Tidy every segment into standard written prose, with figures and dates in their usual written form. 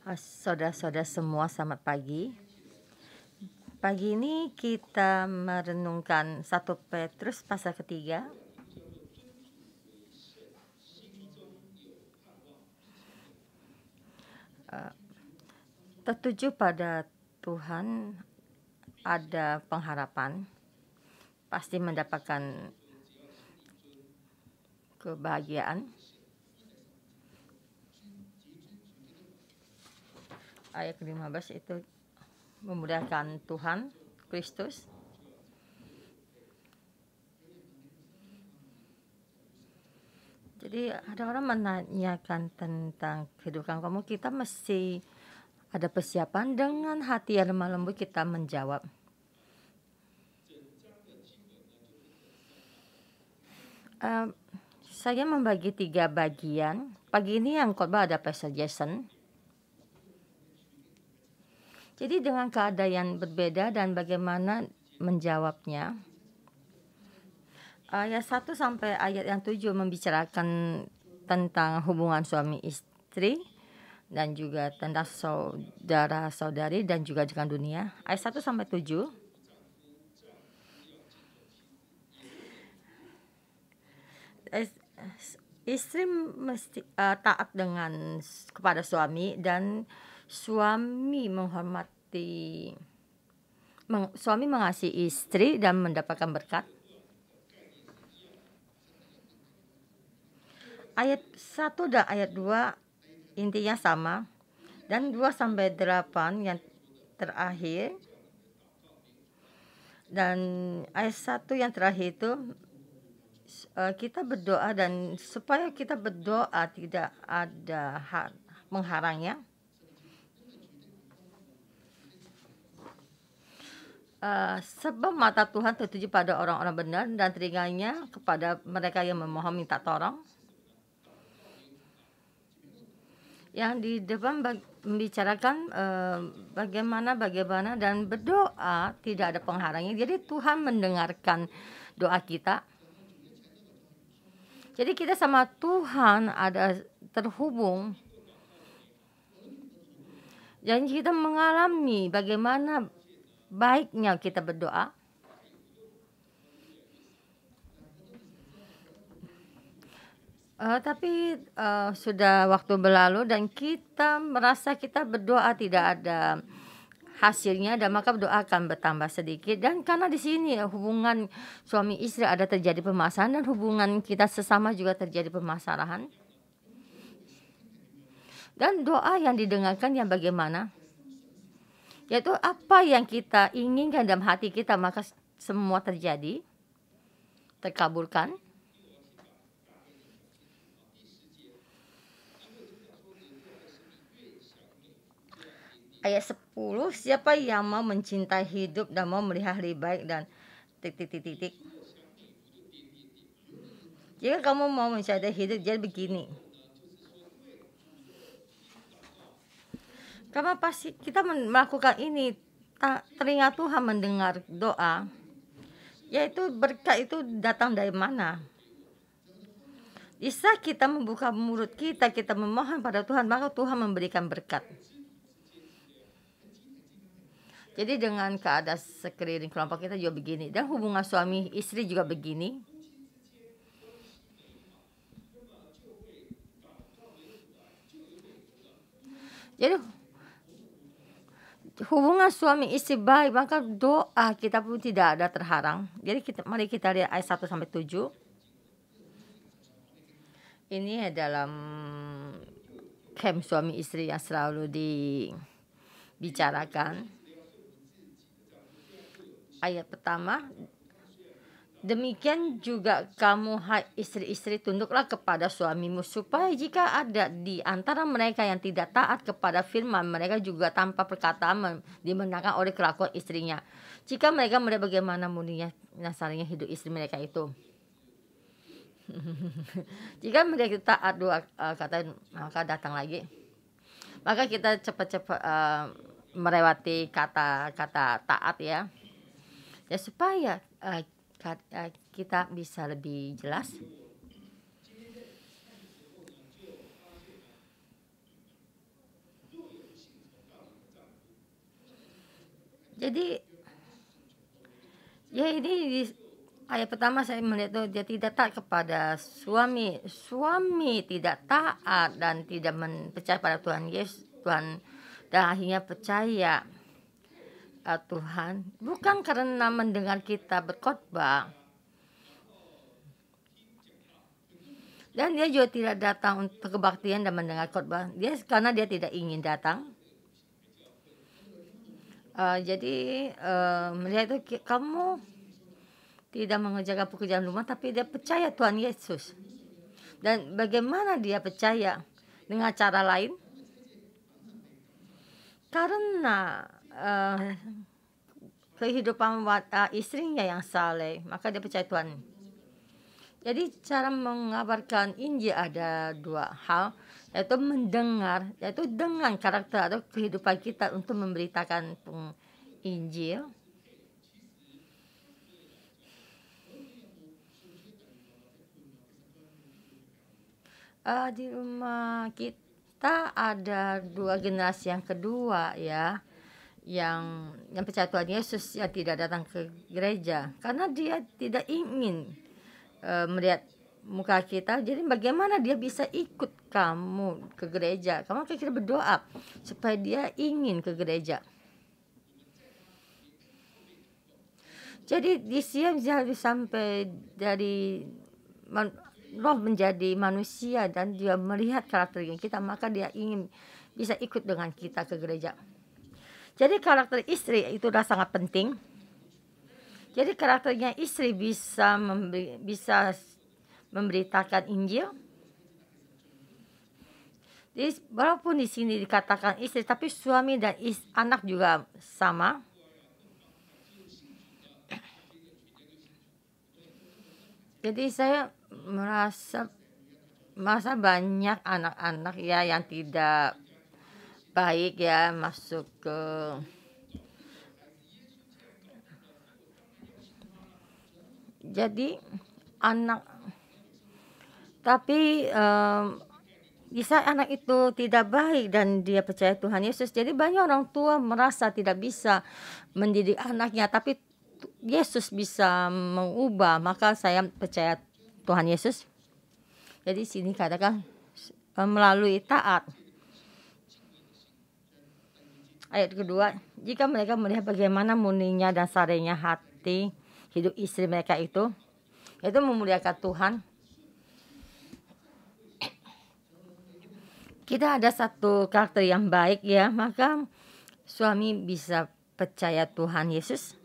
Saudara-saudara semua, selamat pagi. Pagi ini kita merenungkan 1 Petrus pasal ketiga. Tertuju pada Tuhan ada pengharapan, pasti mendapatkan kebahagiaan. Ayat ke-15 itu memuliakan Tuhan Kristus. Jadi ada orang menanyakan tentang kehidupan kamu, kita mesti ada persiapan. Dengan hati yang lemah lembut kita menjawab. Saya membagi 3 bagian. Pagi ini yang khotbah ada Pastor Jason. Jadi dengan keadaan yang berbeda dan bagaimana menjawabnya. Ayat 1 sampai ayat yang 7 membicarakan tentang hubungan suami istri dan juga tentang saudara-saudari dan juga dengan dunia. Ayat 1 sampai 7. Istri mesti taat kepada suami dan suami suami mengasihi istri dan mendapatkan berkat. Ayat 1 dan ayat 2 intinya sama, dan 2 sampai 8 yang terakhir, dan ayat 1 yang terakhir itu kita berdoa, dan supaya kita berdoa tidak ada mengharangnya. Sebab mata Tuhan tertuju pada orang-orang benar dan telinganya kepada mereka yang memohon minta tolong. Yang di depan membicarakan bagaimana dan berdoa tidak ada penghalangnya. Jadi Tuhan mendengarkan doa kita. Jadi kita sama Tuhan ada terhubung. Dan kita mengalami bagaimana baiknya kita berdoa. Tapi sudah waktu berlalu dan kita merasa kita berdoa tidak ada hasilnya, dan maka doa akan bertambah sedikit. Dan karena di sini hubungan suami istri ada terjadi permasalahan, dan hubungan kita sesama juga terjadi permasalahan. Dan doa yang didengarkan yang bagaimana? Yaitu apa yang kita inginkan dalam hati kita, maka semua terjadi, terkabulkan. Ayat 10, siapa yang mau mencintai hidup dan mau melihat lebih baik dan titik. Jika kamu mau mencintai hidup, jadi begini. Karena pasti kita melakukan ini, telinga Tuhan mendengar doa, yaitu berkat itu datang dari mana? Bisa kita membuka mulut kita memohon pada Tuhan, maka Tuhan memberikan berkat. Jadi dengan keadaan sekeliling kelompok kita juga begini, dan hubungan suami istri juga begini. Jadi hubungan suami istri baik, maka doa kita pun tidak ada terhalang. Jadi mari kita lihat ayat 1 sampai 7. Ini dalam camp suami istri yang selalu dibicarakan. Ayat pertama, demikian juga kamu hai istri-istri, tunduklah kepada suamimu, supaya jika ada di antara mereka yang tidak taat kepada firman, mereka juga tanpa perkataan dimenangkan oleh kelakuan istrinya. Jika mereka melihat bagaimana murninya nasarinya hidup istri mereka itu. Jika mereka taat, dua kata, maka datang lagi. Maka kita cepat-cepat melewati kata-kata taat ya. Ya supaya kita bisa lebih jelas. Jadi ya ini di ayat pertama saya melihat tuh dia tidak taat kepada suami tidak taat dan tidak percaya pada Tuhan Yesus, Tuhan, dan akhirnya percaya Tuhan bukan karena mendengar kita berkhotbah, dan dia juga tidak datang untuk kebaktian dan mendengar khotbah karena dia tidak ingin datang. Jadi melihat itu kamu tidak mengerjakan pekerjaan rumah, tapi dia percaya Tuhan Yesus. Dan bagaimana dia percaya? Dengan cara lain, karena kehidupan istrinya yang saleh, maka dia percaya Tuhan. Jadi cara mengabarkan Injil ada dua hal, yaitu mendengar, yaitu dengan karakter atau kehidupan kita untuk memberitakan Injil. Di rumah kita ada dua generasi yang kedua ya, yang percaya Tuhan Yesus, yang tidak datang ke gereja karena dia tidak ingin melihat muka kita. Jadi bagaimana dia bisa ikut kamu ke gereja? Kamu kita berdoa supaya dia ingin ke gereja. Jadi di sini sampai dari roh menjadi manusia dan dia melihat karakter kita, maka dia ingin bisa ikut dengan kita ke gereja. Jadi karakter istri itu sudah sangat penting. Jadi karakternya istri bisa memberitakan Injil. Jadi walaupun di sini dikatakan istri, tapi suami dan anak juga sama. Jadi saya merasa banyak anak-anak ya yang tidak baik ya masuk ke jadi anak, tapi bisa anak itu tidak baik dan dia percaya Tuhan Yesus. Jadi banyak orang tua merasa tidak bisa mendidik anaknya, tapi Yesus bisa mengubah, maka saya percaya Tuhan Yesus. Jadi sini katakan melalui taat. Ayat kedua, jika mereka melihat bagaimana murninya dan sarenya hati hidup istri mereka itu memuliakan Tuhan. Kita ada satu karakter yang baik ya, maka suami bisa percaya Tuhan Yesus.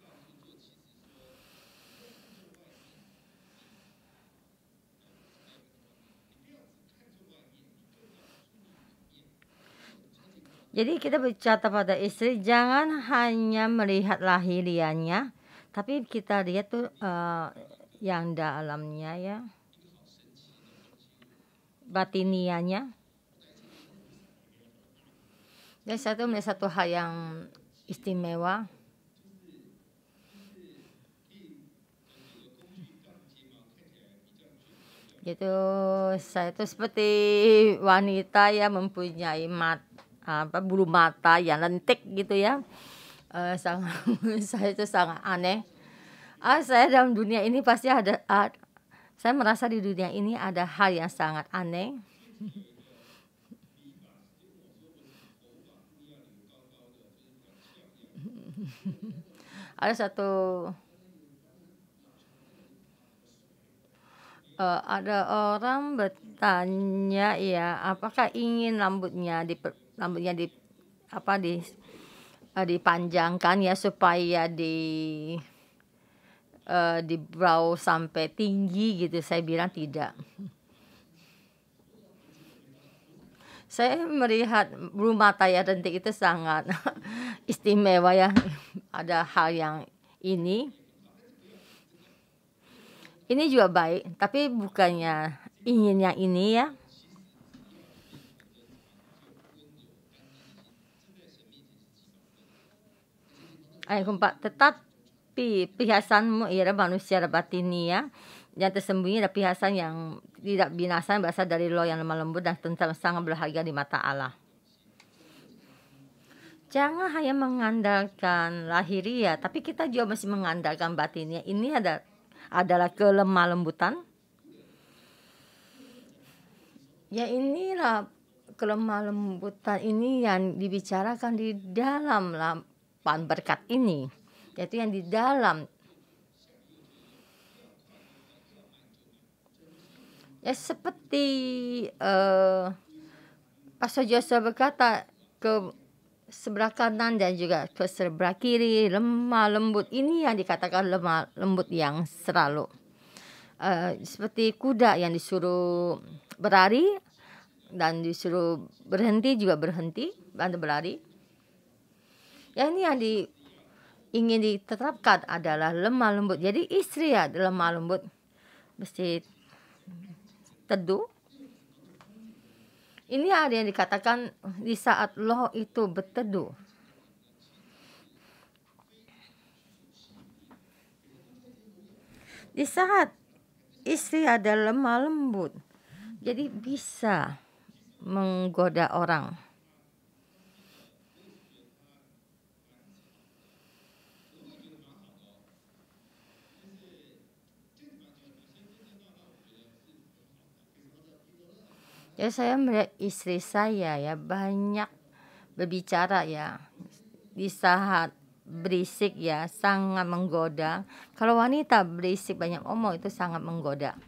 Jadi kita berkata pada istri, jangan hanya melihat lahiriannya, tapi kita lihat tuh yang dalamnya ya, batinianya. Dan satu melihat satu hal yang istimewa. Gitu, saya itu seperti wanita yang mempunyai bulu mata yang lentik gitu ya. Saya itu sangat aneh. Saya dalam dunia ini pasti saya merasa di dunia ini ada hal yang sangat aneh. Ada orang bertanya ya, apakah ingin rambutnya dipanjangkan ya supaya di brow sampai tinggi gitu. Saya bilang tidak. Saya melihat bulu mata ya lentik itu sangat istimewa ya. Ada hal yang ini juga baik, tapi bukannya ingin yang ini ya. Ayat keempat, tetapi perhiasanmu ialah manusia batini ya, yang tersembunyi adalah perhiasan yang tidak binasa, berasal dari roh yang lemah lembut dan tentram sangat berharga di mata Allah. jangan hanya mengandalkan lahiriah, tapi kita juga masih mengandalkan batinnya. Ini adalah kelemah lembutan. Ya, inilah kelemah lembutan ini yang dibicarakan di dalam lapan berkat ini, yaitu yang di dalam. Ya, seperti Pastor Joshua berkata, ke sebelah kanan dan juga ke sebelah kiri lemah lembut. Ini yang dikatakan lemah lembut yang selalu seperti kuda yang disuruh berlari dan disuruh berhenti juga berhenti dan berlari. Ya, ini yang ingin diterapkan adalah lemah lembut. Jadi istri ya lemah lembut, mesti teduh. Ini ada yang dikatakan di saat loh itu berteduh. Di saat istri ada lemah lembut, jadi bisa menggoda orang. Ya, saya melihat istri saya ya banyak berbicara ya, di saat berisik ya sangat menggoda. Kalau wanita berisik banyak omong itu sangat menggoda.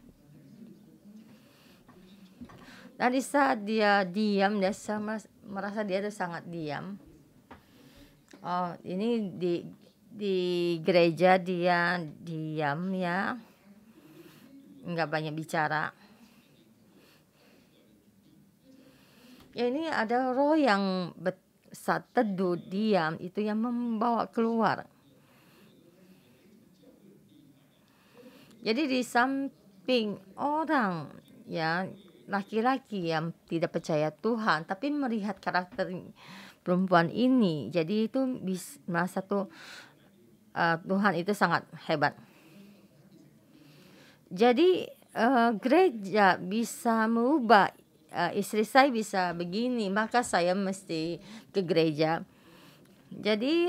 Dan di saat dia diam, dia merasa dia itu sangat diam. Oh, ini di gereja dia diam ya, nggak banyak bicara. Ya, ini ada roh yang saat teduh diam itu yang membawa keluar. Jadi di samping orang ya laki-laki yang tidak percaya Tuhan tapi melihat karakter perempuan ini, jadi itu merasa tuh Tuhan itu sangat hebat. Jadi gereja bisa merubah. Istri saya bisa begini, maka saya mesti ke gereja. Jadi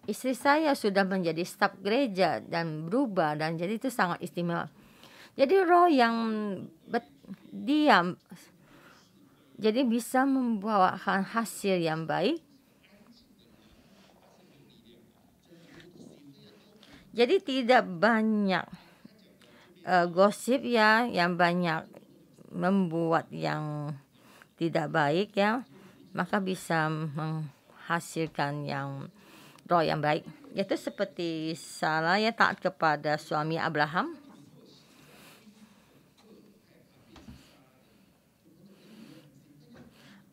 istri saya sudah menjadi staf gereja dan berubah, dan jadi itu sangat istimewa. Jadi roh yang diam jadi bisa membawakan hasil yang baik. Jadi tidak banyak gosip ya, yang banyak membuat yang tidak baik ya, maka bisa menghasilkan yang roh yang baik. Yaitu seperti Sarah ya taat kepada suami Abraham.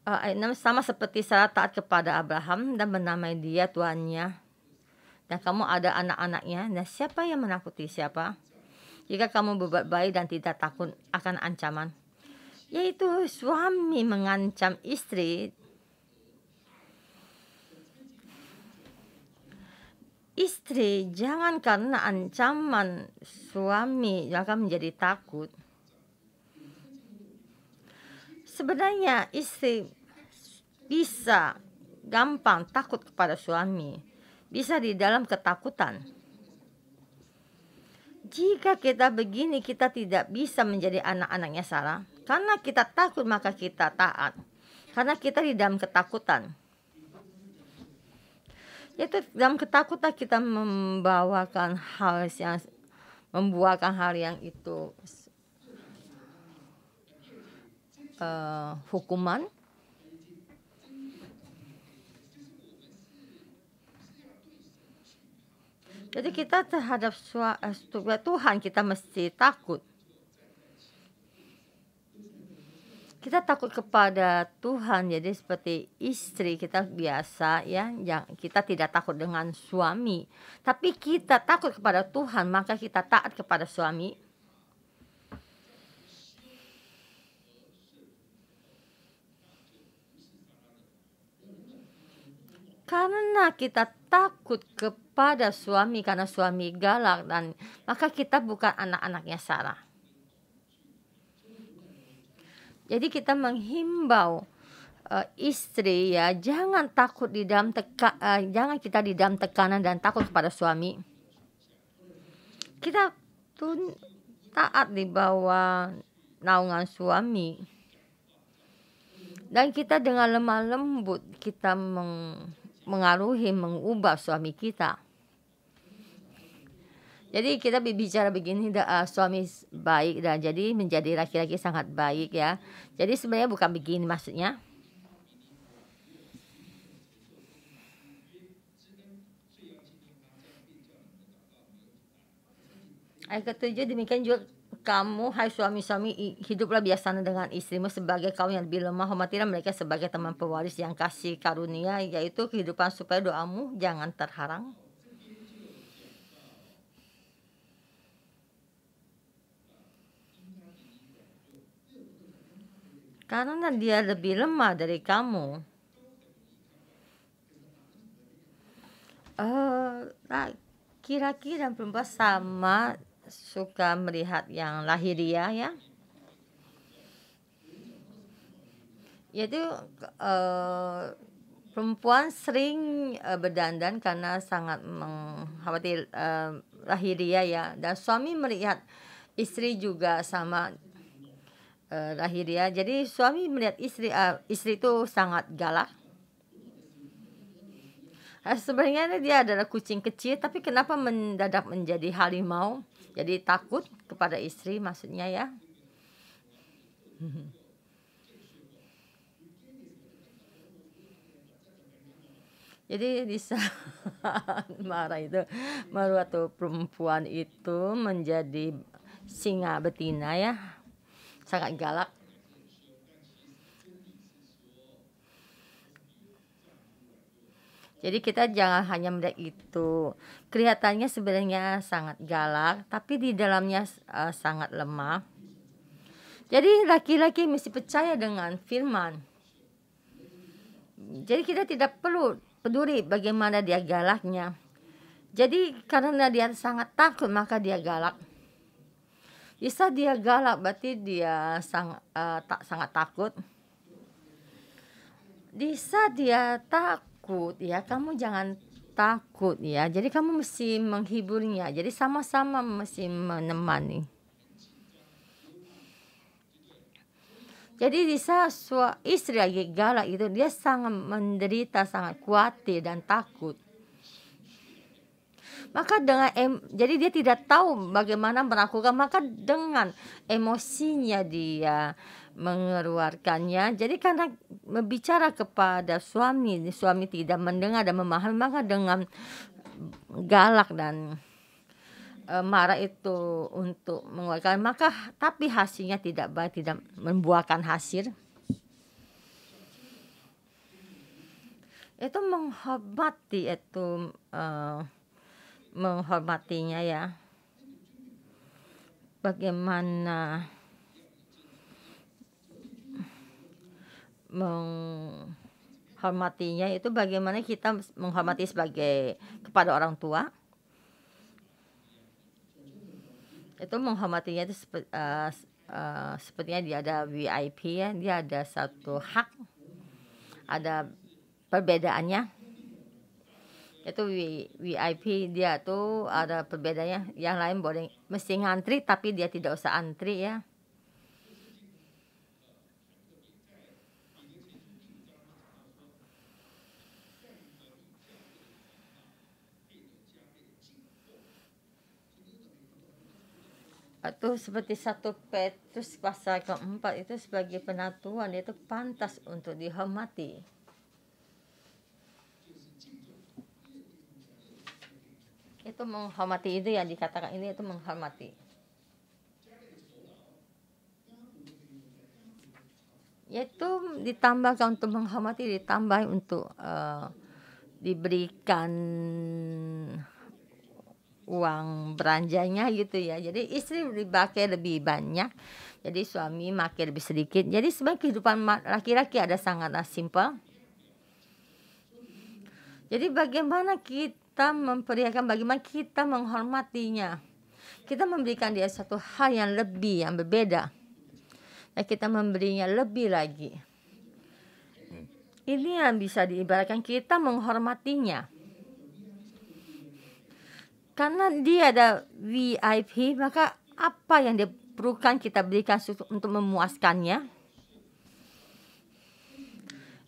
Ayat 6, sama seperti Sarah taat kepada Abraham dan menamai dia tuannya. Dan kamu ada anak-anaknya. Dan siapa yang menakuti siapa? Jika kamu berbuat baik dan tidak takut akan ancaman. Yaitu suami mengancam istri. Istri jangan karena ancaman suami akan menjadi takut. Sebenarnya istri bisa gampang takut kepada suami, bisa di dalam ketakutan. Jika kita begini, kita tidak bisa menjadi anak-anaknya Sarah. Karena kita takut maka kita taat. Karena kita di dalam ketakutan. Yaitu dalam ketakutan kita membuatkan hal yang itu hukuman. Jadi kita terhadap Tuhan kita mesti takut. Kita takut kepada Tuhan. Jadi seperti istri kita biasa ya, kita tidak takut dengan suami, tapi kita takut kepada Tuhan, maka kita taat kepada suami. Karena kita takut kepada suami, karena suami galak, dan maka kita bukan anak-anaknya Sarah. Jadi kita menghimbau istri ya, jangan takut di dalam jangan kita di dalam tekanan dan takut kepada suami. Kita tun taat di bawah naungan suami. Dan kita dengan lemah lembut kita mengaruhi, mengubah suami kita. Jadi kita bicara begini, suami baik dan jadi menjadi laki-laki sangat baik ya. Jadi sebenarnya bukan begini maksudnya. Ayat ketujuh, demikian juga kamu, hai suami-suami, hiduplah bijaksana dengan istrimu sebagai kaum yang lebih lemah. Hormatilah mereka sebagai teman pewaris yang kasih karunia, yaitu kehidupan, supaya doamu jangan terharang. Karena dia lebih lemah dari kamu. Laki-laki dan perempuan sama suka melihat yang lahiriah ya. Yaitu perempuan sering berdandan karena sangat mengkhawatir lahiriah ya. Dan suami melihat istri juga sama lahiriah. Jadi suami melihat istri itu sangat galak. Sebenarnya dia adalah kucing kecil, tapi kenapa mendadak menjadi harimau? Jadi takut kepada istri maksudnya ya. Jadi di saat marah itu, atau perempuan itu menjadi singa betina ya, sangat galak. Jadi kita jangan hanya melihat itu. Kelihatannya sebenarnya sangat galak, tapi di dalamnya sangat lemah. Jadi laki-laki mesti percaya dengan firman. Jadi kita tidak perlu peduli bagaimana dia galaknya. Jadi karena dia sangat takut maka dia galak. Bisa dia galak berarti dia sangat takut. Bisa dia takut ya, kamu jangan takut ya. Jadi kamu mesti menghiburnya. Jadi sama-sama mesti menemani. Jadi di saat istri lagi galak itu, dia sangat menderita, sangat khawatir dan takut. Maka jadi dia tidak tahu bagaimana melakukan, maka dengan emosinya dia mengeluarkannya. Jadi karena berbicara kepada suami tidak mendengar dan memahami, maka dengan galak dan marah itu untuk mengeluarkan, maka tapi hasilnya tidak baik, tidak membuahkan hasil. Itu menghormati, itu menghormatinya ya. Bagaimana menghormatinya itu, bagaimana kita menghormati sebagai kepada orang tua. Itu menghormatinya itu sepertinya dia ada VIP ya, dia ada satu hak, ada perbedaannya. Itu VIP dia tuh ada perbedaannya. Yang lain boleh mesti ngantri, tapi dia tidak usah antri ya. Atau seperti 1 Petrus pasal ke-4 itu sebagai penatuan, itu pantas untuk dihormati. Itu menghormati, itu yang dikatakan ini itu menghormati. Yaitu ditambahkan untuk menghormati, ditambah untuk diberikan uang belanjanya gitu ya. Jadi istri dipakai lebih banyak, jadi suami makai lebih sedikit. Jadi sebenarnya kehidupan laki-laki ada sangatlah simpel. Jadi bagaimana kita memperlihatkan, bagaimana kita menghormatinya. Kita memberikan dia satu hal yang lebih, yang berbeda. Dan kita memberinya lebih lagi. Ini yang bisa diibaratkan kita menghormatinya. Karena dia ada VIP, maka apa yang dia perlukan kita berikan untuk memuaskannya.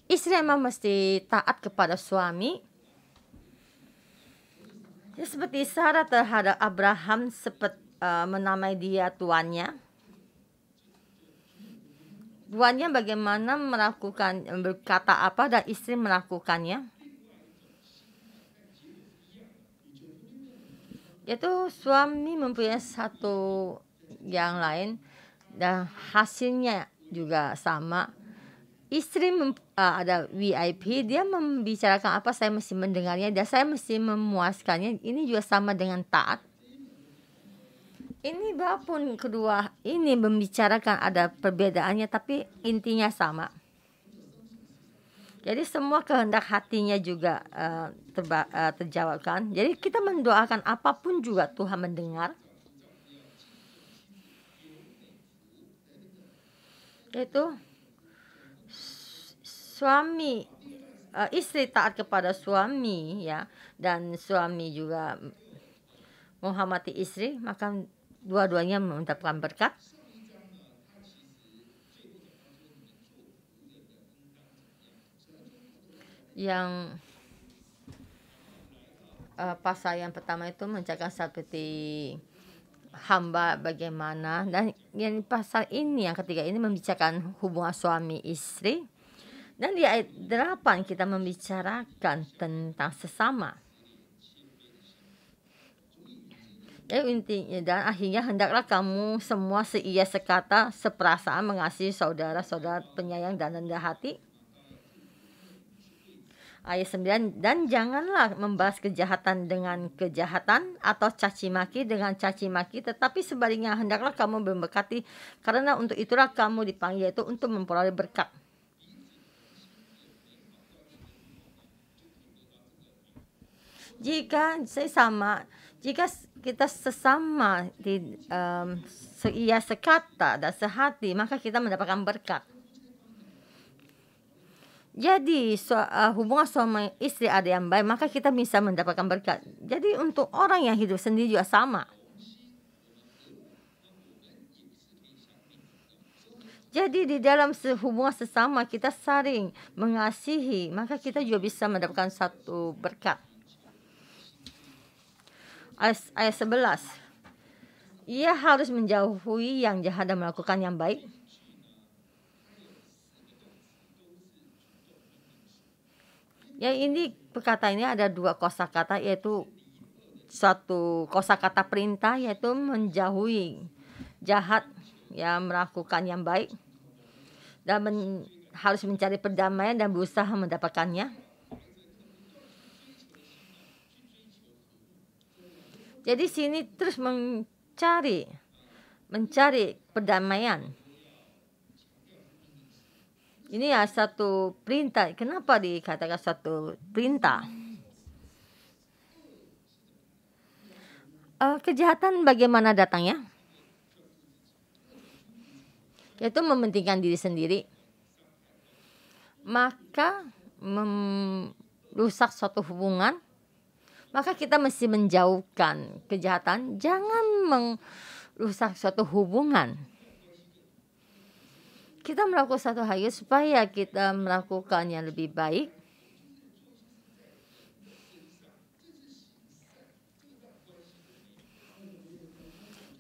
Istri memang mesti taat kepada suami. Ya, seperti Sarah terhadap Abraham, menamai dia tuannya. Tuannya bagaimana berkata apa dan istri melakukannya. Yaitu suami mempunyai satu yang lain dan hasilnya juga sama. Istri ada VIP, dia membicarakan apa saya mesti mendengarnya dan saya mesti memuaskannya. Ini juga sama dengan taat. Ini walaupun kedua ini membicarakan ada perbedaannya tapi intinya sama. Jadi semua kehendak hatinya juga terjawabkan. Jadi kita mendoakan apapun juga Tuhan mendengar. Yaitu suami, istri taat kepada suami ya, dan suami juga menghormati istri, maka dua-duanya mendapatkan berkat. Yang pasal yang pertama itu menjaga seperti hamba bagaimana, dan yang pasal ini yang ketiga ini membicarakan hubungan suami istri, dan di ayat 8 kita membicarakan tentang sesama. Ya, intinya dan akhirnya hendaklah kamu semua seia sekata seperasaan mengasihi saudara-saudara penyayang dan rendah hati. Ayat 9, dan janganlah membalas kejahatan dengan kejahatan atau caci maki dengan caci maki, tetapi sebaliknya hendaklah kamu memberkati, karena untuk itulah kamu dipanggil, yaitu untuk memperoleh berkat. Jika kita sesama seia sekata dan sehati, maka kita mendapatkan berkat. Jadi hubungan suami istri ada yang baik, maka kita bisa mendapatkan berkat. Jadi untuk orang yang hidup sendiri juga sama. Jadi di dalam hubungan sesama kita saling mengasihi, maka kita juga bisa mendapatkan satu berkat. Ayat 11. Ia harus menjauhi yang jahat dan melakukan yang baik. Ya, ini perkataan ini ada dua kosakata, yaitu satu kosakata perintah yaitu menjauhi jahat, ya, melakukan yang baik, dan harus mencari perdamaian dan berusaha mendapatkannya. Jadi sini terus mencari perdamaian. Ini ya satu perintah. Kenapa dikatakan satu perintah? Kejahatan bagaimana datangnya? Yaitu mementingkan diri sendiri. Maka merusak suatu hubungan. Maka kita mesti menjauhkan kejahatan. Jangan merusak suatu hubungan. Kita melakukan satu hal supaya kita melakukan yang lebih baik.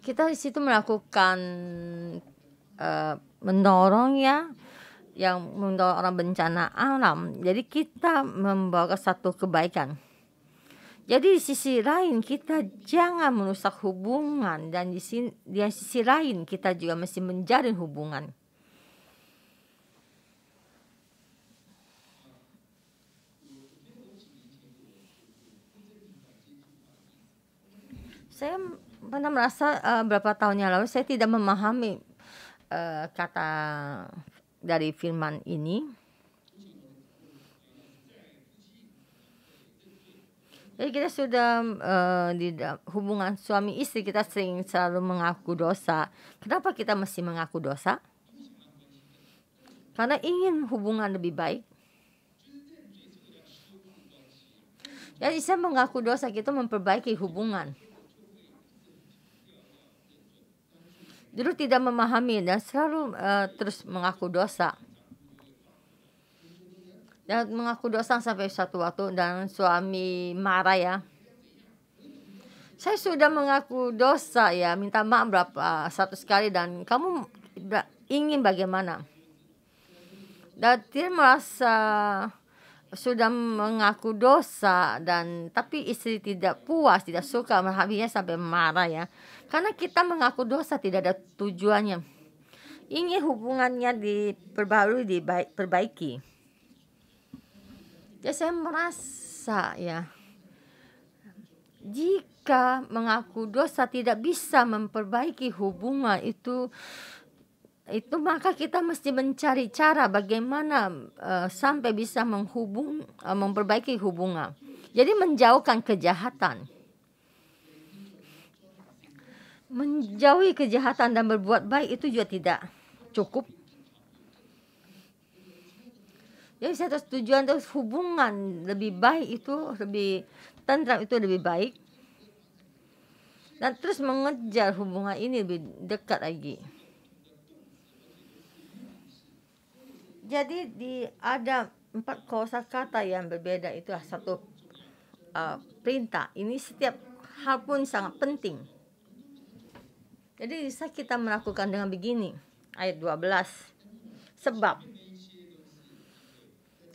Kita di situ melakukan mendorong yang mendorong orang bencana alam. Jadi kita membawa satu kebaikan. Jadi di sisi lain kita jangan merusak hubungan, dan di sisi lain kita juga mesti menjalin hubungan. Saya pernah merasa beberapa tahun yang lalu saya tidak memahami kata dari firman ini. Jadi kita sudah di hubungan suami istri kita selalu mengaku dosa. Kenapa kita mesti mengaku dosa? Karena ingin hubungan lebih baik. Jadi saya mengaku dosa kita memperbaiki hubungan. Dulu tidak memahami dan selalu terus mengaku dosa. Dan mengaku dosa sampai satu waktu dan suami marah ya. Saya sudah mengaku dosa ya, minta maaf satu sekali dan kamu ingin bagaimana? Dan dia merasa sudah mengaku dosa dan tapi istri tidak puas, tidak suka, habisnya sampai marah ya. Karena kita mengaku dosa tidak ada tujuannya. Ingin hubungannya diperbarui, diperbaiki. Ya saya merasa ya, jika mengaku dosa tidak bisa memperbaiki hubungan itu maka kita mesti mencari cara bagaimana sampai bisa memperbaiki hubungan. Jadi menjauhkan kejahatan. Menjauhi kejahatan dan berbuat baik itu juga tidak cukup. Jadi satu tujuan itu hubungan lebih baik itu lebih tentram, itu lebih baik. Dan terus mengejar hubungan ini lebih dekat lagi. Jadi ada 4 kosakata yang berbeda, itu satu perintah. Ini setiap hal pun sangat penting. Jadi bisa kita melakukan dengan begini. Ayat 12. Sebab.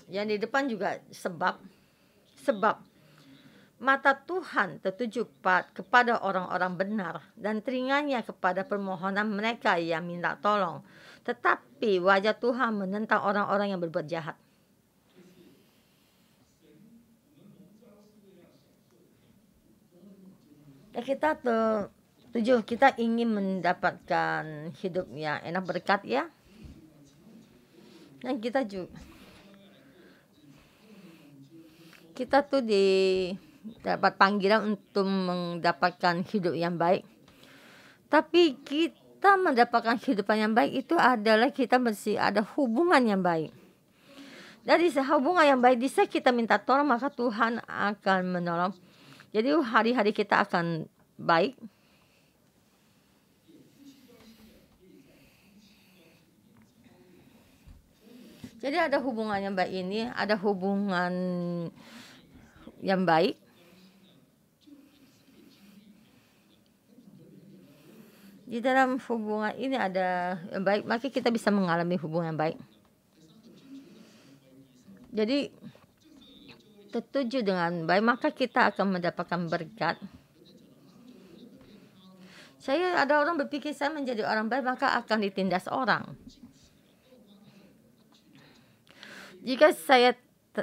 Yang di depan juga sebab. Sebab mata Tuhan tertuju kepada orang-orang benar dan telinganya kepada permohonan mereka yang minta tolong. Tetapi wajah Tuhan menentang orang-orang yang berbuat jahat. Ya, kita kita ingin mendapatkan hidup yang enak berkat ya. Dan kita juga dapat panggilan untuk mendapatkan hidup yang baik. Tapi kita mendapatkan kehidupan yang baik itu adalah kita mesti ada hubungan yang baik. Dari hubungan yang baik bisa kita minta tolong, maka Tuhan akan menolong. Jadi hari-hari kita akan baik. Jadi ada hubungan yang baik ini, ada hubungan yang baik. Di dalam hubungan ini ada yang baik, maka kita bisa mengalami hubungan yang baik. Jadi tertuju dengan baik, maka kita akan mendapatkan berkat. Ada orang berpikir saya menjadi orang baik maka akan ditindas orang. Jika saya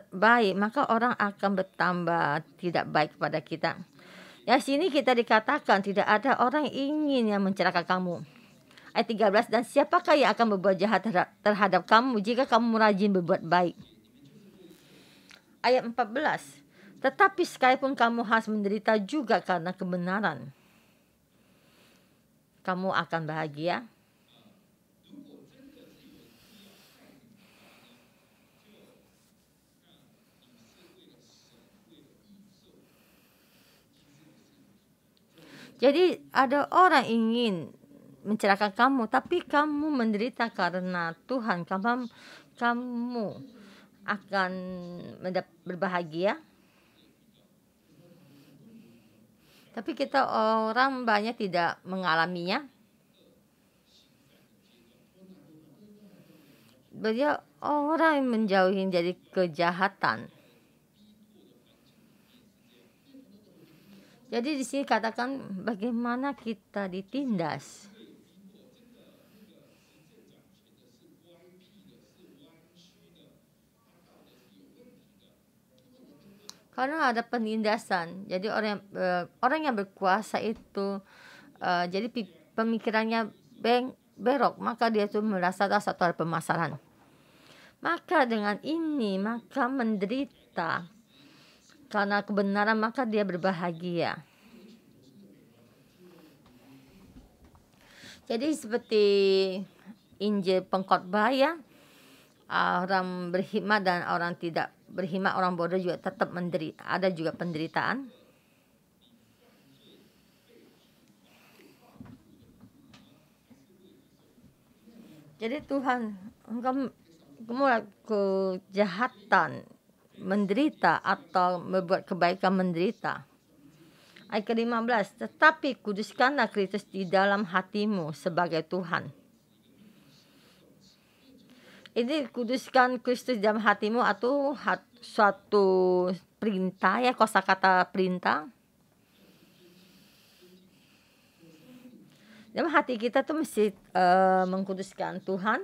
baik, maka orang akan bertambah tidak baik kepada kita. Ya, sini kita dikatakan tidak ada orang ingin yang mencelakakan kamu. Ayat 13, dan siapakah yang akan berbuat jahat terhadap kamu jika kamu rajin berbuat baik? Ayat 14, tetapi sekalipun kamu harus menderita juga karena kebenaran, kamu akan bahagia. Jadi ada orang ingin mencelakakan kamu, tapi kamu menderita karena Tuhan, kamu akan berbahagia. Tapi kita orang banyak tidak mengalaminya. Banyak orang menjauhi dari kejahatan. Jadi di sini katakan bagaimana kita ditindas. Karena ada penindasan. Jadi orang yang berkuasa itu jadi pemikirannya berok, maka dia itu merasa ada satu hal permasalahan. Maka dengan ini maka menderita karena kebenaran, maka dia berbahagia. Jadi seperti Injil pengkhotbah ya, orang berhikmat dan orang tidak berhikmat, orang bodoh juga tetap menderita, ada juga penderitaan. Jadi Tuhan, engkau kejahatan menderita atau membuat kebaikan menderita. Ayat ke-15, tetapi kuduskanlah Kristus di dalam hatimu sebagai Tuhan. Ini kuduskan Kristus di dalam hatimu atau suatu perintah ya, kosakata perintah. Dalam hati kita tuh mesti mengkuduskan Tuhan.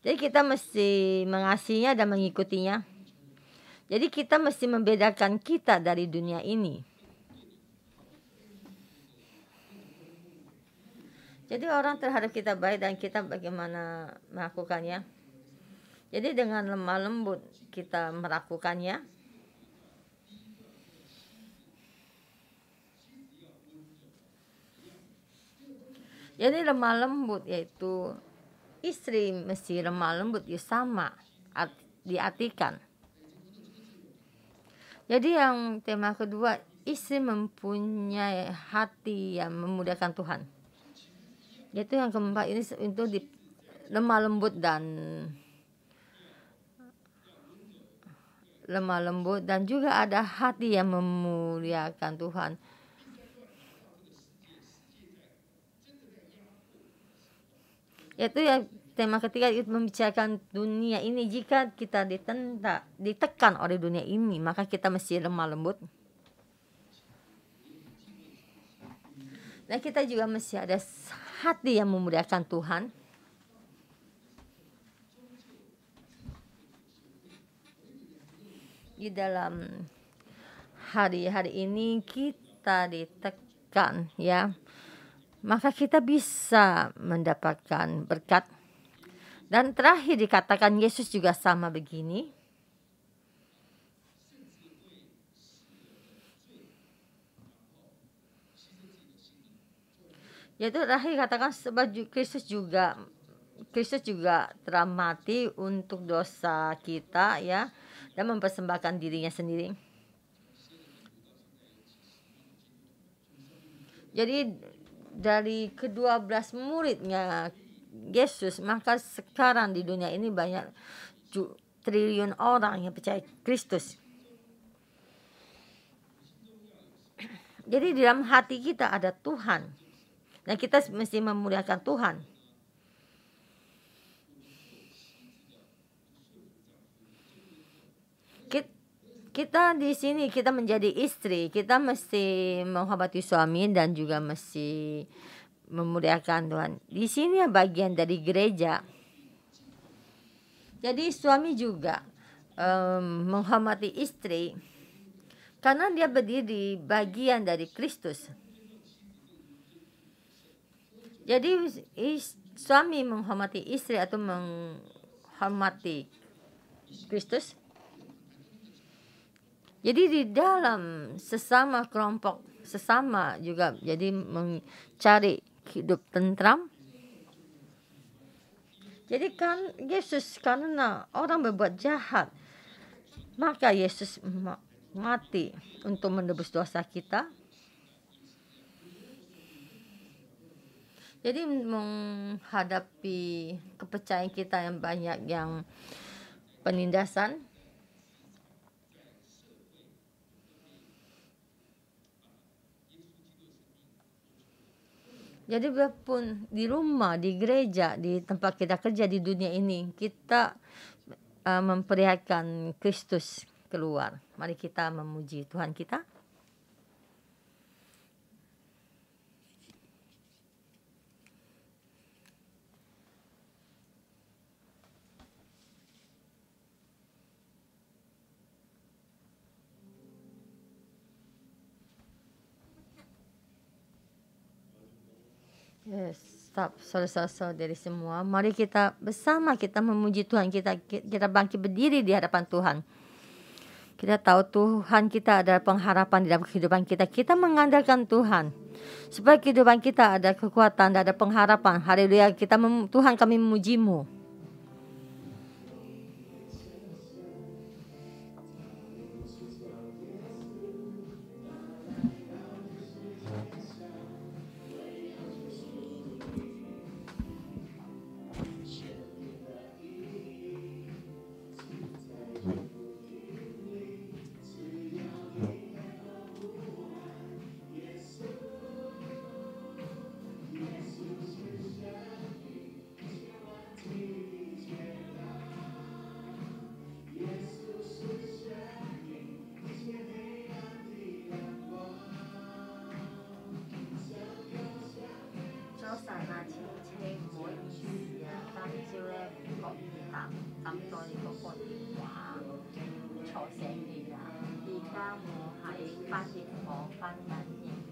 Jadi kita mesti mengasihinya dan mengikutinya. Jadi kita mesti membedakan kita dari dunia ini. Jadi orang terhadap kita baik dan kita bagaimana melakukannya. Jadi dengan lemah lembut kita melakukannya. Jadi lemah lembut yaitu istri mesti lemah lembut ya, sama diartikan. Jadi yang tema kedua, istri mempunyai hati yang memudahkan Tuhan. Yaitu yang keempat ini untuk lemah lembut dan juga ada hati yang memuliakan Tuhan. Yaitu yang tema ketiga itu membicarakan dunia ini. Jika kita ditekan oleh dunia ini, maka kita mesti lemah lembut. Dan kita juga mesti ada hati yang memuliakan Tuhan. Di dalam hari-hari ini kita ditekan ya, maka kita bisa mendapatkan berkat. Dan terakhir dikatakan Yesus juga sama begini. Yaitu terakhir dikatakan sebab Kristus juga telah mati untuk dosa kita ya, dan mempersembahkan dirinya sendiri. Jadi dari ke-12 muridnya Yesus, maka sekarang di dunia ini banyak triliun orang yang percaya Kristus. Jadi di dalam hati kita ada Tuhan, dan kita mesti memuliakan Tuhan. Kita di sini kita menjadi istri, kita mesti menghormati suami dan juga mesti memuliakan Tuhan. Di sini bagian dari gereja. Jadi suami juga menghormati istri karena dia berdiri bagian dari Kristus. Jadi suami menghormati istri atau menghormati Kristus. Jadi di dalam sesama kelompok, sesama juga jadi mencari hidup tentram. Jadi kan Yesus karena orang berbuat jahat, maka Yesus mati untuk menebus dosa kita. Jadi menghadapi kepercayaan kita yang banyak yang penindasan, jadi biarpun di rumah, di gereja, di tempat kita kerja, di dunia ini, kita memperlihatkan Kristus keluar. Mari kita memuji Tuhan kita. Yes, stop, saudara-saudari semua. Mari kita bersama kita memuji Tuhan kita bangkit berdiri di hadapan Tuhan. Kita tahu Tuhan kita adalah pengharapan di dalam kehidupan kita. Kita mengandalkan Tuhan. Supaya kehidupan kita ada kekuatan, ada pengharapan. Haleluya, Tuhan kami memuji-Mu. 家我还发现我翻人嘅。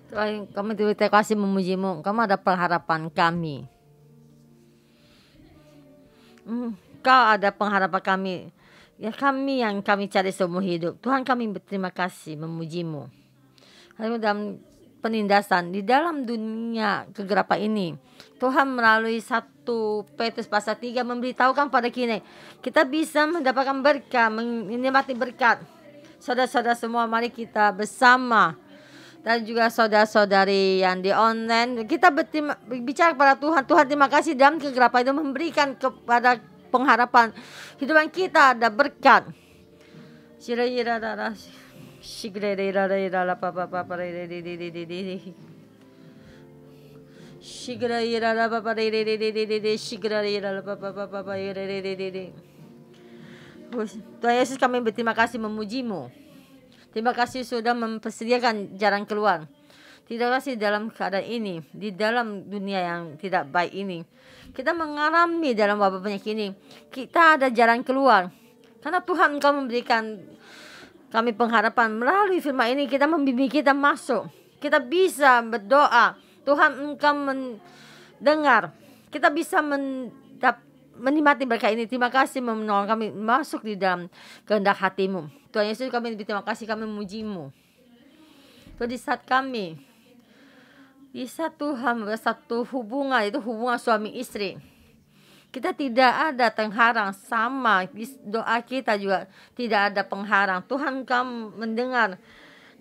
Tuhan, kami terima kasih memujimu. Kamu ada pengharapan kami. Kau ada pengharapan kami. Ya kami yang kami cari seumur hidup. Tuhan, kami berterima kasih memujimu. Dalam penindasan di dalam dunia kegelapan ini, Tuhan melalui 1 Petrus pasal 3 memberitahukan pada kita bisa mendapatkan berkat, menikmati berkat. Saudara-saudara semua, mari kita bersama dan juga saudara-saudari yang di online, kita bicara kepada Tuhan. Tuhan, terima kasih dalam kegelapan itu memberikan kepada pengharapan hidupan kita ada berkat. Tuhan Yesus, kami berterima kasih memujimu. Terima kasih sudah mempersediakan jalan keluar. Tidak kasih dalam keadaan ini, di dalam dunia yang tidak baik ini, kita mengalami dalam wabah penyakit ini, kita ada jalan keluar. Karena Tuhan Engkau memberikan kami pengharapan melalui firman ini, kita membimbing kita masuk. Kita bisa berdoa, Tuhan Engkau mendengar. Kita bisa menikmati berkat ini. Terima kasih menolong kami masuk di dalam kehendak hati-Mu. Tuhan Yesus, kami terima kasih, kami memuji-Mu. Tuhan, di saat kami bisa Tuhan bersatu hubungan, itu hubungan suami istri, kita tidak ada pengharang, sama doa kita juga tidak ada pengharang. Tuhan, kamu mendengar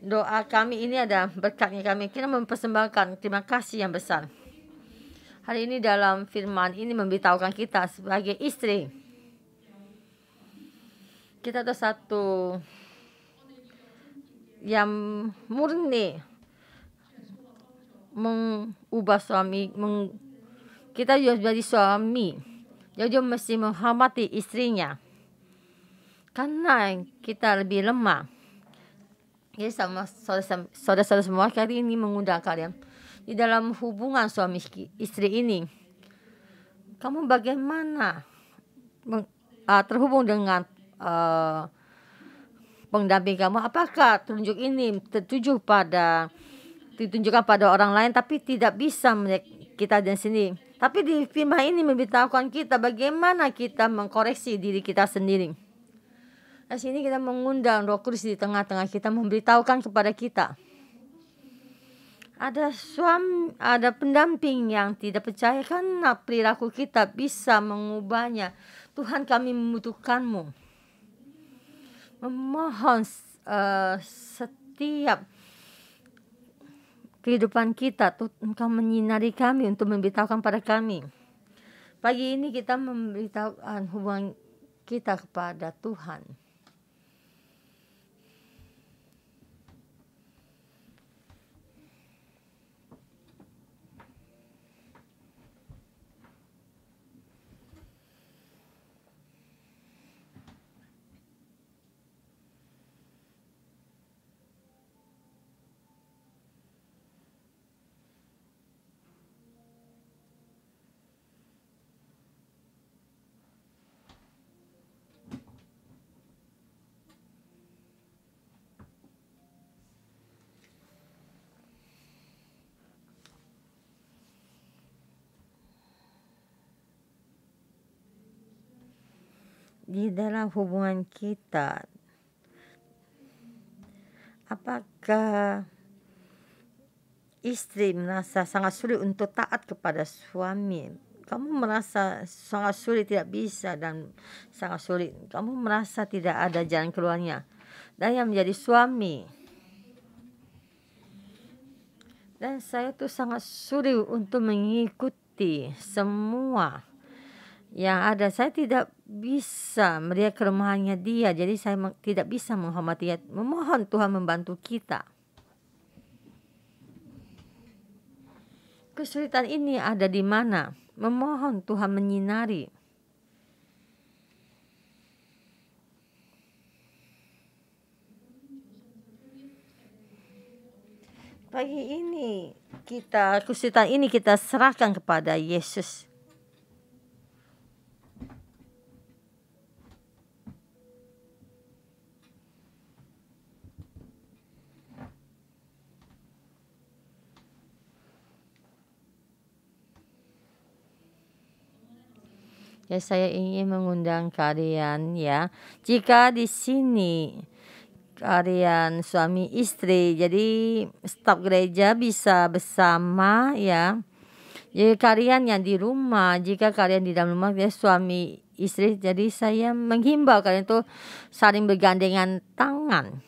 doa kami, ini ada berkatnya kami, kita mempersembahkan terima kasih yang besar. Hari ini dalam firman ini memberitahukan kita sebagai istri, kita ada satu yang murni mengubah suami, kita juga jadi suami, jadi mesti menghormati istrinya karena kita lebih lemah. Jadi sama saudara-saudara semua, kali ini mengundang kalian di dalam hubungan suami istri ini, kamu bagaimana terhubung dengan pendamping kamu? Apakah tunjuk ini ditunjukkan pada orang lain, tapi tidak bisa kita dan sendiri. Tapi di firman ini memberitahukan kita bagaimana kita mengkoreksi diri kita sendiri. Di sini kita mengundang Roh Kudus di tengah-tengah kita, memberitahukan kepada kita ada pendamping yang tidak percaya karena perilaku kita bisa mengubahnya. Tuhan, kami membutuhkan-Mu. Memohon setiap kehidupan kita, Engkau menyinari kami untuk memberitahukan pada kami. Pagi ini kita memberitahukan hubungan kita kepada Tuhan. Di dalam hubungan kita, apakah istri merasa sangat sulit untuk taat kepada suami? Kamu merasa sangat sulit, tidak bisa, dan sangat sulit. Kamu merasa tidak ada jalan keluarnya. Dan yang menjadi suami, dan saya tuh sangat sulit untuk mengikuti semua yang ada. Saya tidak bisa melihat kelemahannya dia, jadi saya tidak bisa menghormati dia. Memohon Tuhan membantu kita. Kesulitan ini ada di mana? Memohon Tuhan menyinari. Pagi ini kesulitan ini kita serahkan kepada Yesus. Ya, saya ingin mengundang kalian ya. Jika di sini kalian suami istri, jadi staf gereja bisa bersama ya. Jadi kalian yang di rumah, jika kalian di dalam rumah ya suami istri, jadi saya menghimbau kalian tuh saling bergandengan tangan.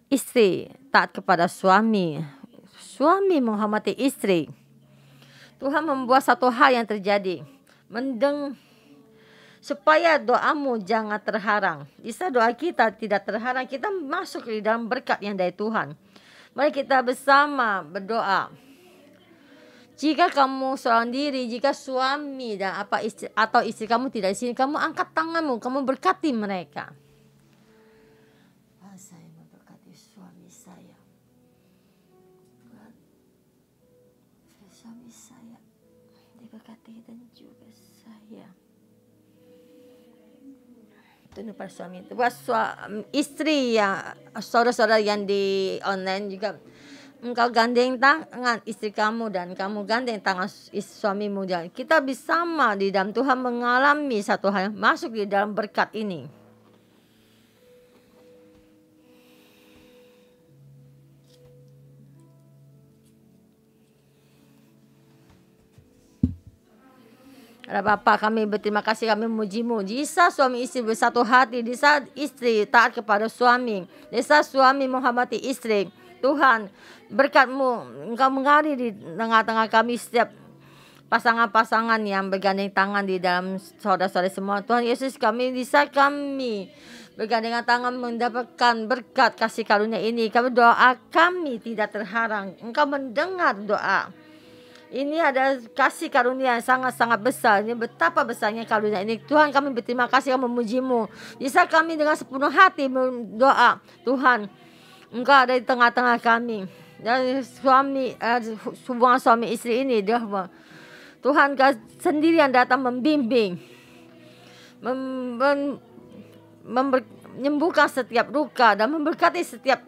Istri taat kepada suami, suami menghormati istri. Tuhan membuat satu hal yang terjadi, supaya doamu jangan terharang. Bisa doa kita tidak terharang, kita masuk di dalam berkat yang dari Tuhan. Mari kita bersama berdoa. Jika kamu seorang diri, jika suami dan istri kamu tidak di sini, kamu angkat tanganmu, kamu berkati mereka. Saya memberkati suami saya. suami saya diberkati dan juga saya. Tunduk pada suami itu. Buat istri ya, saudara-saudara yang di online juga, engkau gandeng tangan istri kamu dan kamu gandeng tangan suamimu. Dan kita bersama di dalam Tuhan mengalami satu hal, masuk di dalam berkat ini. Bapak, kami berterima kasih, kami memuji-Mu. Di saat suami istri bersatu hati, di saat istri taat kepada suami, di saat suami menghormati istri, Tuhan, berkat-Mu Engkau mengalir di tengah-tengah kami, setiap pasangan-pasangan yang bergandeng tangan di dalam saudara-saudara semua. Tuhan Yesus, kami di saat kami bergandengan tangan mendapatkan berkat kasih karunia ini, kami doa kami tidak terhalang. Engkau mendengar doa. Ini ada kasih karunia yang sangat-sangat besar. Ini betapa besarnya karunia ini. Tuhan, kami berterima kasih, kami memuji-Mu. Bisa kami dengan sepenuh hati berdoa, Tuhan, Engkau ada di tengah-tengah kami. Dan hubungan suami istri ini, Tuhan Kau sendiri yang datang membimbing, menyembuhkan setiap luka dan memberkati setiap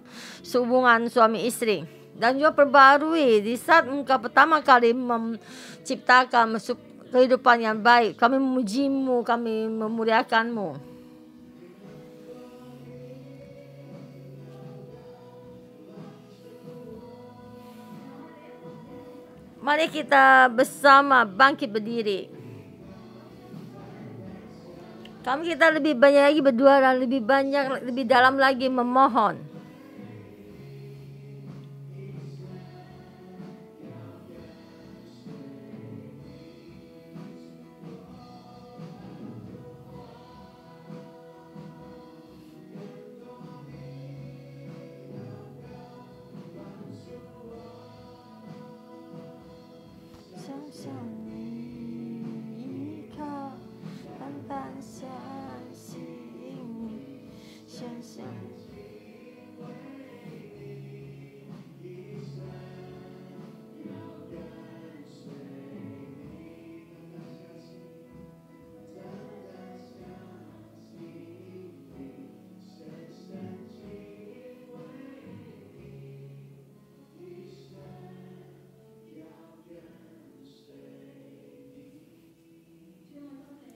hubungan suami istri. Dan juga perbarui di saat Engkau pertama kali menciptakan kehidupan yang baik. Kami memuji-Mu, kami memuliakan-Mu. Mari kita bersama bangkit berdiri. Kita lebih banyak lagi berdoa dan lebih dalam lagi memohon.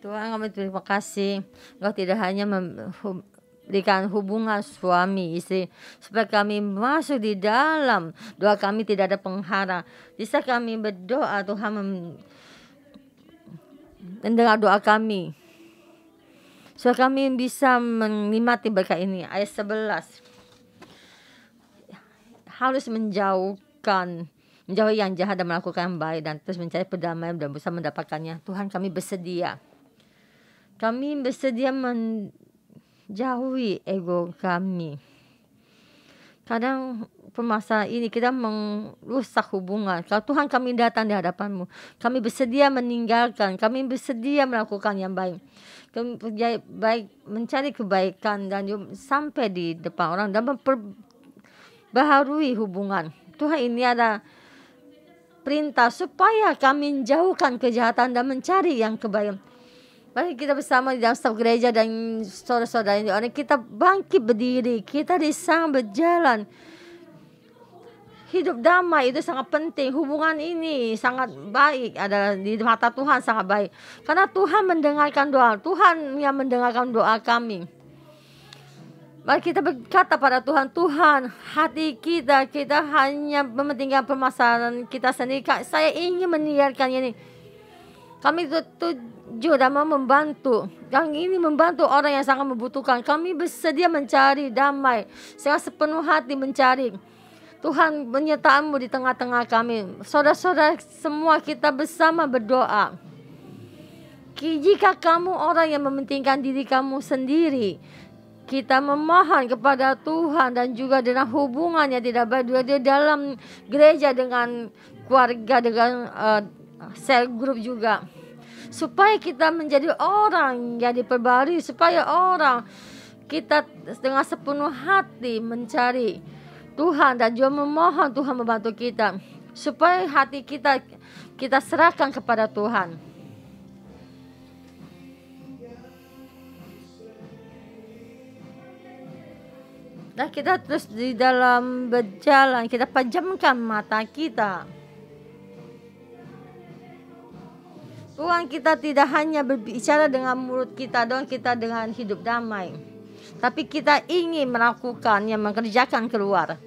Tuhan, kami terima kasih. Engkau tidak hanya memberikan hubungan suami istri, supaya kami masuk di dalam doa kami tidak ada penghalang. Bisa kami berdoa, Tuhan mendengar doa kami, supaya kami bisa menikmati berkat ini. Ayat 11, harus menjauhi yang jahat dan melakukan yang baik, dan terus mencari perdamaian dan bisa mendapatkannya. Tuhan, kami bersedia. Kami bersedia menjauhi ego kami. Kadang permasalahan ini kita merusak hubungan. Kalau Tuhan, kami datang di hadapan-Mu, kami bersedia meninggalkan, kami bersedia melakukan yang baik. Kami baik mencari kebaikan dan sampai di depan orang dan memperbaharui hubungan. Tuhan, ini ada perintah supaya kami menjauhkan kejahatan dan mencari yang kebaikan. Mari kita bersama di dalam staf gereja dan saudara-saudara ini, kita bangkit berdiri, kita di sana berjalan. Hidup damai itu sangat penting. Hubungan ini sangat baik, adalah di mata Tuhan sangat baik. Karena Tuhan mendengarkan doa, Tuhan yang mendengarkan doa kami. Mari kita berkata pada Tuhan, Tuhan, hati kita hanya mementingkan permasalahan kita sendiri. Saya ingin meninggalkan ini. Kami tujuh dan mau membantu. Yang ini membantu orang yang sangat membutuhkan. Kami bersedia mencari damai. Saya sepenuh hati mencari. Tuhan, menyertai-Mu di tengah-tengah kami. Saudara-saudara semua kita bersama berdoa. Jika kamu orang yang mementingkan diri kamu sendiri, kita memohon kepada Tuhan dan juga dengan hubungan yang tidak baik di dalam gereja dengan keluarga, dengan sel grup juga, supaya kita menjadi orang yang diperbarui, supaya orang kita dengan sepenuh hati mencari Tuhan dan juga memohon Tuhan membantu kita, supaya hati kita kita serahkan kepada Tuhan. Dan kita terus di dalam berjalan, kita pejamkan mata kita. Tuhan, kita tidak hanya berbicara dengan mulut kita doang, kita dengan hidup damai, tapi kita ingin melakukan yang mengerjakan keluar.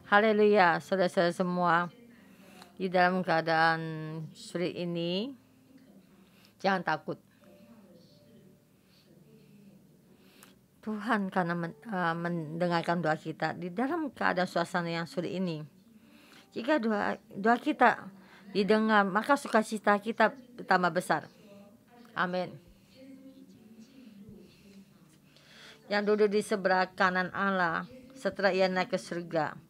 Haleluya, saudara-saudara semua, di dalam keadaan sulit ini jangan takut. Tuhan karena mendengarkan doa kita di dalam keadaan suasana yang sulit ini. Jika doa kita didengar, maka sukacita kita bertambah besar. Amin. Yang duduk di sebelah kanan Allah setelah ia naik ke surga.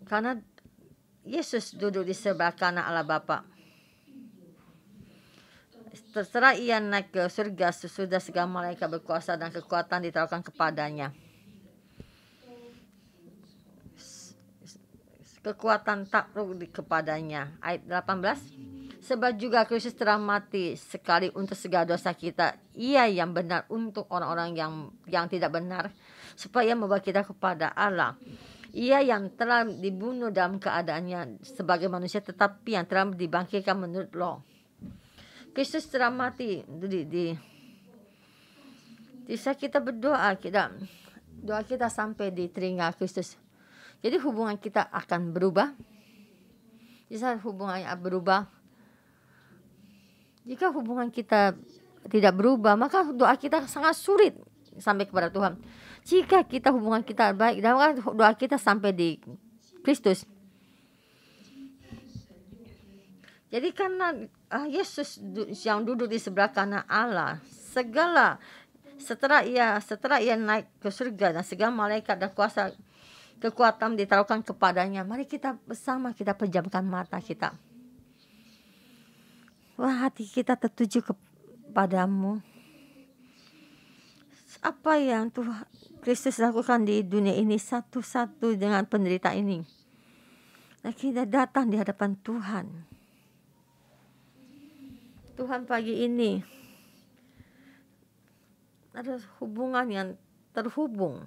Karena Yesus duduk di sebelah kanan Allah Bapa. Setelah ia naik ke surga, sesudah segala malaikat berkuasa dan kekuatan ditaruhkan kepadanya. Kekuatan takluk kepadanya. Ayat 18. Sebab juga Kristus telah mati sekali untuk segala dosa kita. Ia yang benar untuk orang-orang yang tidak benar, supaya membawa kita kepada Allah. Ia yang telah dibunuh dalam keadaannya sebagai manusia, tetapi yang telah dibangkitkan menurut roh. Kristus telah mati. Di saat kita berdoa, doa kita sampai di telinga Kristus. Jadi hubungan kita akan berubah. Di saat hubungannya berubah, jika hubungan kita tidak berubah, maka doa kita sangat sulit sampai kepada Tuhan. Jika kita hubungan kita baik, dan doa kita sampai di Kristus. Jadi karena Yesus yang duduk di sebelah kanan Allah, setelah ia naik ke surga dan segala malaikat dan kuasa kekuatan ditaruhkan kepadanya, mari kita bersama kita pejamkan mata kita. Wah, hati kita tertuju kepadamu. Apa yang Tuhan Kristus lakukan di dunia ini satu-satu dengan penderita ini. Dan kita datang di hadapan Tuhan. Tuhan, pagi ini ada hubungan yang terhubung.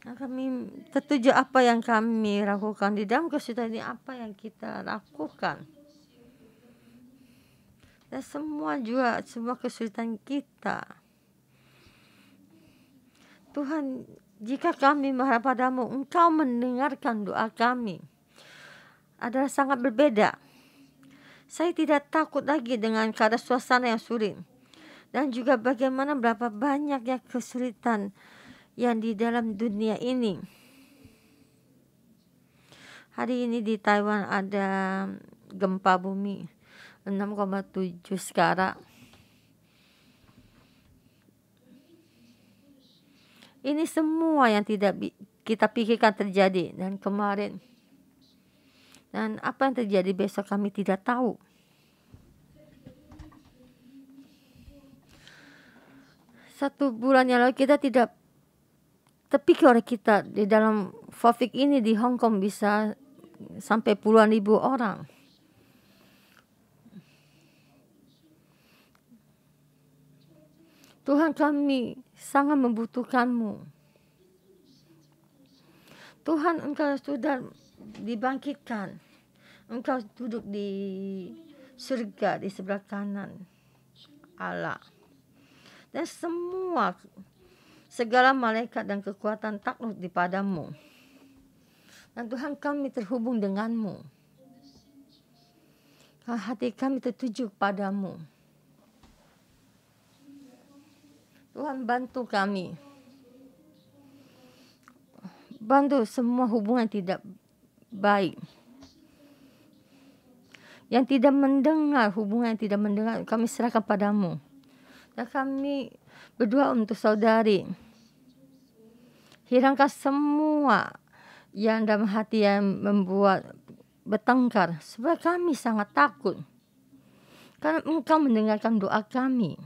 Nah, kami tertuju apa yang kami lakukan di dalam kesulitan ini, apa yang kita lakukan. Dan semua kesulitan kita. Tuhan, jika kami mengharap padamu, Engkau mendengarkan doa kami. Adalah sangat berbeda. Saya tidak takut lagi dengan keadaan suasana yang sulit. Dan juga bagaimana berapa banyaknya kesulitan yang di dalam dunia ini. Hari ini di Taiwan ada gempa bumi 6,7 sekarang. Ini semua yang tidak kita pikirkan terjadi dan kemarin. Dan apa yang terjadi besok kami tidak tahu. Satu bulan yang lalu kita tidak terpikir oleh kita di dalam COVID ini di Hong Kong bisa sampai puluhan ribu orang. Tuhan, kami sangat membutuhkanmu. Tuhan, Engkau sudah dibangkitkan. Engkau duduk di surga di sebelah kanan Allah. Dan segala malaikat dan kekuatan takluk di padamu. Dan Tuhan, kami terhubung denganmu. Hati kami tertuju padamu. Tuhan, bantu kami. Bantu semua hubungan tidak baik. Yang tidak mendengar, hubungan yang tidak mendengar, kami serahkan padamu. Dan kami berdoa untuk saudari. Hilangkan semua yang dalam hati yang membuat bertengkar. Sebab kami sangat takut. Karena Engkau mendengarkan doa kami.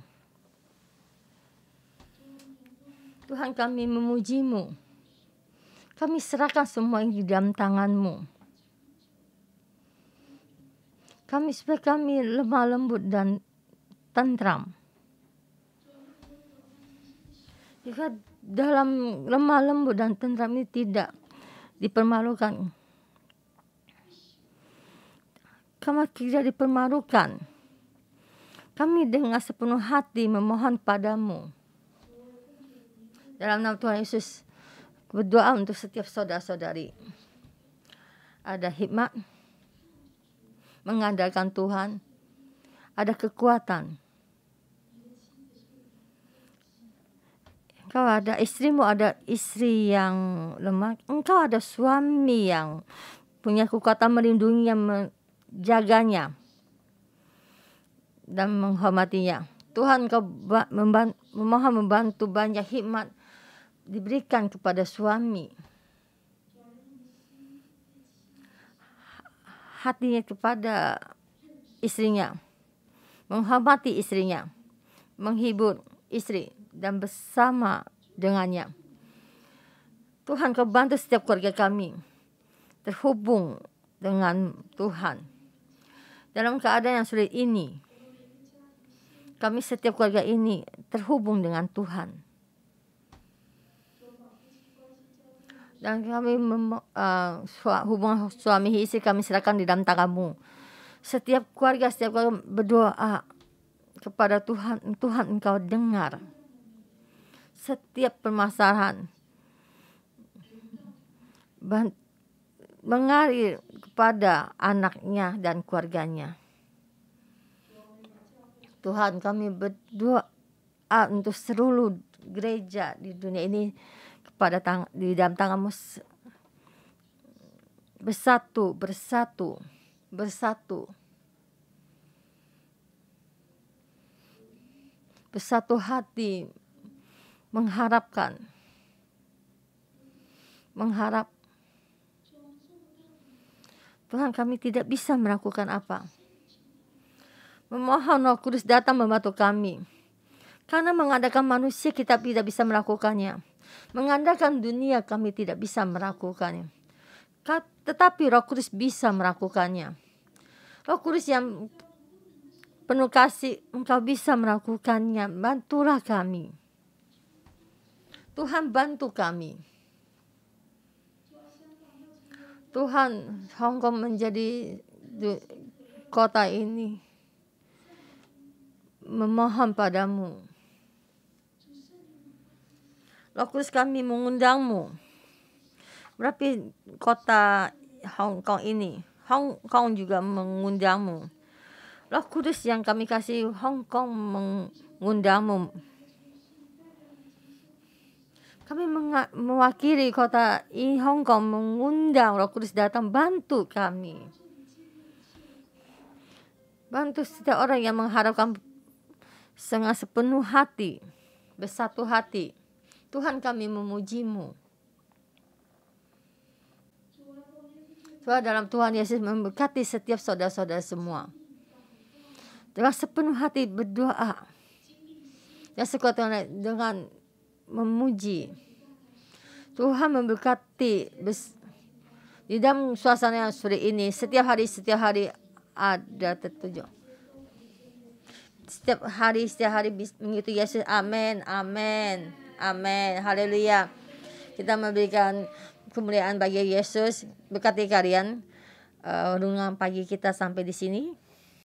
Tuhan, kami memuji-Mu. Kami serahkan semua yang di dalam tangan-Mu. Supaya kami lemah lembut dan tentram. Jika dalam lemah lembut dan tentram ini tidak dipermalukan, kami tidak dipermalukan. Kami dengan sepenuh hati memohon padamu. Dalam nama Tuhan Yesus, berdoa untuk setiap saudara-saudari. Ada hikmat, mengandalkan Tuhan, ada kekuatan. Engkau ada istrimu, ada istri yang lemah. Engkau ada suami yang punya kekuatan melindungi, yang menjaganya dan menghormatinya. Tuhan, Engkau memohon membantu banyak hikmat diberikan kepada suami. Hatinya kepada istrinya, menghormati istrinya, menghibur istri dan bersama dengannya. Tuhan, Kau bantu setiap keluarga kami terhubung dengan Tuhan. Dalam keadaan yang sulit ini, kami setiap keluarga ini terhubung dengan Tuhan. Dan kami hubungan suami istri kami serahkan di dalam tangan-Mu. Setiap keluarga berdoa kepada Tuhan. Tuhan, Engkau dengar setiap permasalahan, mengalir kepada anaknya dan keluarganya. Tuhan, kami berdoa untuk seluruh gereja di dunia ini di dalam tangan-Mu, bersatu hati, mengharap Tuhan, kami tidak bisa melakukan apa. Memohon Roh Kudus datang membantu kami. Karena mengandalkan manusia kita tidak bisa melakukannya. Mengandalkan dunia kami tidak bisa melakukannya. Tetapi Roh Kudus bisa melakukannya. Roh Kudus yang penuh kasih, Engkau bisa melakukannya. Bantulah kami. Tuhan, bantu kami. Tuhan, Hong Kong menjadi kota ini memohon padamu. Roh Kudus, kami mengundang-Mu. Berarti kota Hong Kong ini, Hong Kong juga mengundang-Mu. Roh Kudus yang kami kasih, Hong Kong mengundang-Mu. Kami mewakili kota Hong Kong mengundang Roh Kudus datang bantu kami. Bantu setiap orang yang mengharapkan dengan sepenuh hati, bersatu hati. Tuhan, kami memuji-Mu. Tuhan, dalam Tuhan Yesus memberkati setiap saudara-saudara semua. Dengan sepenuh hati berdoa. Dan sekuatnya dengan memuji. Tuhan memberkati di dalam suasana yang sulit ini. Setiap hari ada tertuju. Setiap hari mengikuti Yesus. Amin. Amin. Haleluya. Kita memberikan kemuliaan bagi Yesus. Berkati kalian. Renungan pagi kita sampai di sini.